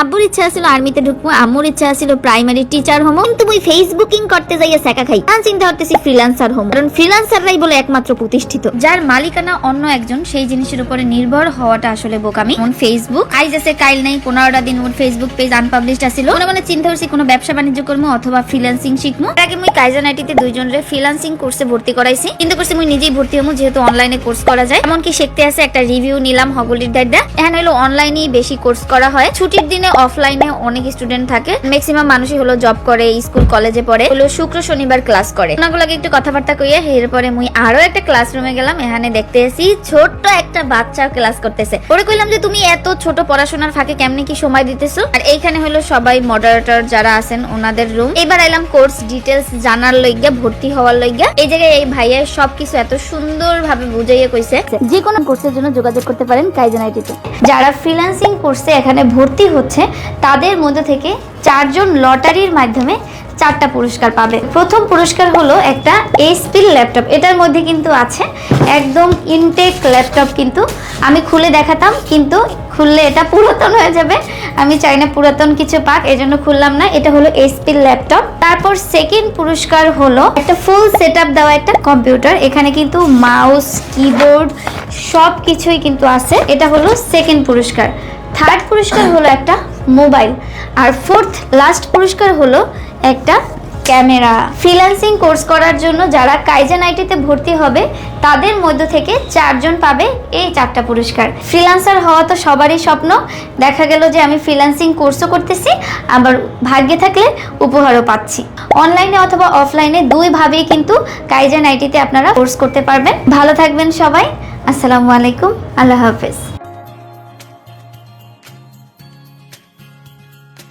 আব্বুর ইচ্ছা ছিল আর্মিতে ঢুকবো, আম্মুর ইচ্ছা ছিল প্রাইমারি টিচার হবো, কিন্তু ওই ফেসবুকিং করতে যাইয়া শেখা খাই। আমি চিন্তা করতেছি ফ্রিল্যান্সার হবো, কারণ ফ্রিল্যান্সাররাই বলে একমাত্র প্রতিষ্ঠিত, যার মালিকানা অন্য একজন, সেই জিনিসের উপরে নির্ভর হওয়াটা আসলে বোকামি। ফেসবুক আইজ আছে কাইল নাই, 15টা দিন ওর ফেসবুক পেজ আনপাবলিশড আছিল। মনে মনে চিন্তা করছি কোনো ব্যবসা বাণিজ্য করবো অথবা ফ্রিল্যান্সিং শিখবো। আগে মুই কাইজান আইটিতে দুইজনরে ফ্রিল্যান্সিং কোর্সে ভর্তি করাইছি, কিন্তু করছি মুই নিজেই ভর্তি হবো, যেহেতু অনলাইনে কোর্স করা যায়। এমনকি শিখতে আছে একটা রিভিউ নিলাম হগলির দাদা। এখন হলো অনলাইনেই বেশি কোর্স করা হয়, ছুটির দিনে অফলাইনে অনেক স্টুডেন্ট থাকে, ম্যাক্সিমাম মানুষই হলো জব করে, স্কুল কলেজে পড়ে, হলো শুক্র শনিবার ক্লাস করে। ওনাগুলোকে একটু কথাবার্তা কইয়া এরপরে মুই আরো একটা ক্লাসরুমে গেলাম। এখানে দেখতে এসি ছোট্ট একটা বাচ্চা ক্লাস করতেছে। ওরে কইলাম যে তুমি এত ছোট পড়াশোনার ফাঁকে কেমনে কি সময় দিতেছো? আর এইখানে হলো সবাই মডারেটর যারা আছেন ওনাদের রুম। এবার আইলাম কোর্স ডিটেলস জানার লইগা, ভর্তি হওয়ার লইগা। এই জায়গায় এই ভাইয়া সবকিছু এত সুন্দর ভাবে বুঝাইয়া কইছে, যে কোনো কোর্সের জন্য যোগাযোগ করতে পারেন কাইজান আইটিতে। যারা ফ্রিল্যান্সিং কোর্সে এখানে ভর্তি হচ্ছে তাদের মধ্যে থেকে 4 জন লটারির মাধ্যমে 4টা পুরস্কার পাবে। প্রথম পুরস্কার হলো একটা এইচপি ল্যাপটপ। এটার মধ্যে কিন্তু আছে একদম ইনটেক ল্যাপটপ, কিন্তু আমি খুলে দেখাতাম, কিন্তু খুললে এটা পুরাতন হয়ে যাবে। আমি চাই না পুরাতন কিছু পাক, এজন্য খুললাম না। এটা হলো এইচপি ল্যাপটপ। তারপর সেকেন্ড পুরস্কার হলো একটা ফুল সেটআপ দেওয়া একটা কম্পিউটার। এখানে কিন্তু মাউস, কিবোর্ড সব কিছুই কিন্তু আছে। এটা হলো সেকেন্ড পুরস্কার। থার্ড পুরস্কার হলো একটা মোবাইল। আর ফোর্থ লাস্ট পুরস্কার হলো একটা ক্যামেরা। ফ্রিল্যান্সিং কোর্স করার জন্য যারা কাইজান আইটিতে ভর্তি হবে তাদের মধ্য থেকে 4 জন পাবে এই 4টা পুরস্কার। ফ্রিল্যান্সার হওয়া তো সবারই স্বপ্ন। দেখা গেল যে আমি ফ্রিল্যান্সিং কোর্সও করতেছি, আবার ভাগ্যে থাকলে উপহারও পাচ্ছি। অনলাইনে অথবা অফলাইনে দুইভাবেই কিন্তু কাইজান আইটিতে আপনারা কোর্স করতে পারবেন। ভালো থাকবেন সবাই। আসসালামু আলাইকুম, আল্লাহ হাফেজ।